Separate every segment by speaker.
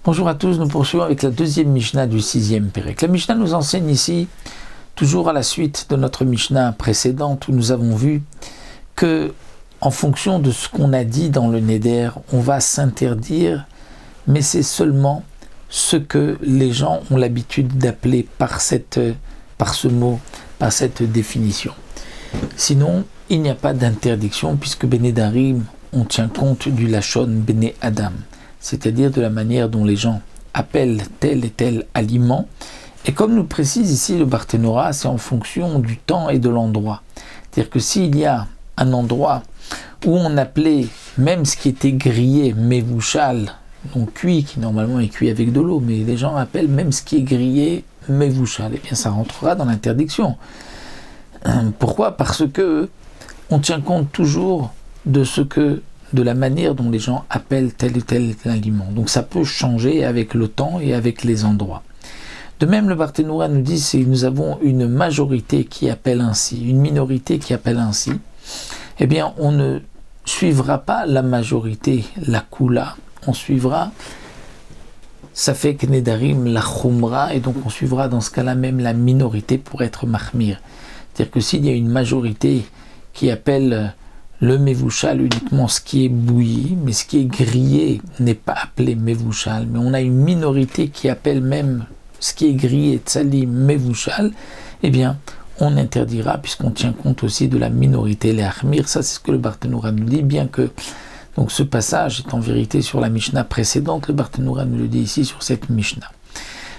Speaker 1: Bonjour à tous, nous poursuivons avec la deuxième Mishnah du sixième Pérec. La Mishnah nous enseigne ici, toujours à la suite de notre Mishnah précédente, où nous avons vu que, en fonction de ce qu'on a dit dans le Neder, on va s'interdire, mais c'est seulement ce que les gens ont l'habitude d'appeler par ce mot, par cette définition. Sinon, il n'y a pas d'interdiction, puisque Bene Darim, on tient compte du Lachon Bene Adam, c'est-à-dire de la manière dont les gens appellent tel et tel aliment. Et comme nous précise ici le Barthénora, c'est en fonction du temps et de l'endroit. C'est-à-dire que s'il y a un endroit où on appelait même ce qui était grillé, mevouchal, donc cuit, qui normalement est cuit avec de l'eau, mais les gens appellent même ce qui est grillé, mevouchal, eh bien ça rentrera dans l'interdiction. Pourquoi ? Parce que on tient compte toujours de la manière dont les gens appellent tel ou tel aliment. Donc ça peut changer avec le temps et avec les endroits. De même, le Barthénora nous dit que nous avons une majorité qui appelle ainsi, une minorité qui appelle ainsi. Eh bien, on ne suivra pas la majorité, la Kula. On suivra Safek Nedarim, la Khumra, et donc on suivra dans ce cas-là même la minorité pour être Mahmir. C'est-à-dire que s'il y a une majorité qui appelle le mevouchal uniquement ce qui est bouilli, mais ce qui est grillé n'est pas appelé mevouchal, mais on a une minorité qui appelle même ce qui est grillé tsali mevouchal, eh bien on interdira, puisqu'on tient compte aussi de la minorité, les achmir. Ça c'est ce que le Barthénora nous dit, bien que donc ce passage est en vérité sur la Mishnah précédente, le Barthénora nous le dit ici sur cette Mishnah.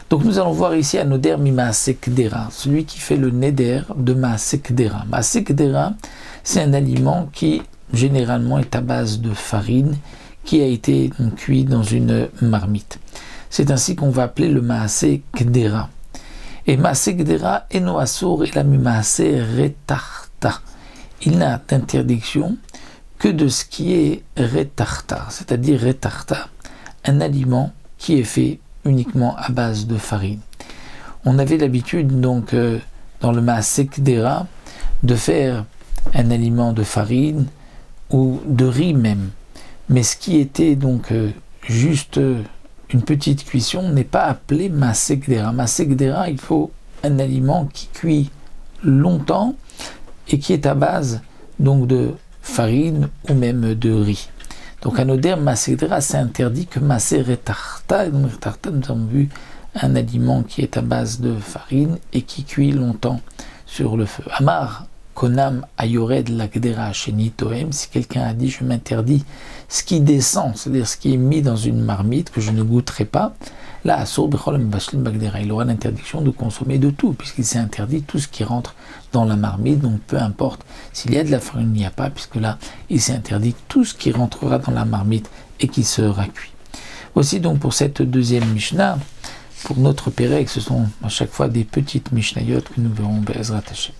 Speaker 1: Donc nous allons voir ici un Noder mi Maaseh Kdera, celui qui fait le Neder de Maaseh Kdera. Maaseh Kdera, c'est un aliment qui généralement est à base de farine qui a été cuit dans une marmite. C'est ainsi qu'on va appeler le Maaseh Kdera. Et Maaseh Kdera eno asur ela mi Maaseh retarta. Il n'a d'interdiction que de ce qui est retarta, c'est-à-dire retarta, un aliment qui est fait uniquement à base de farine. On avait l'habitude donc dans le Maaseh Kdera de faire un aliment de farine ou de riz même. Mais ce qui était donc juste une petite cuisson n'est pas appelé Maaseh Kdera. Maaseh Kdera, il faut un aliment qui cuit longtemps et qui est à base donc de farine ou même de riz. Donc un Noder Maaseh Kdera, c'est interdit que Maaseh retarta. Et dans retarta, nous avons vu un aliment qui est à base de farine et qui cuit longtemps sur le feu. Amar Konam Ayored la Kdera Sheni Toem, si quelqu'un a dit je m'interdis ce qui descend, c'est-à-dire ce qui est mis dans une marmite que je ne goûterai pas, là Asur Bechol Mbashlim Bagdera, il aura l'interdiction de consommer de tout, puisqu'il s'est interdit tout ce qui rentre dans la marmite, donc peu importe s'il y a de la farine, il n'y a pas, puisque là il s'est interdit tout ce qui rentrera dans la marmite et qui sera cuit. Aussi donc pour cette deuxième Mishnah, pour notre Pérec, ce sont à chaque fois des petites Mishnayot que nous verrons Be'ezrat Hashem.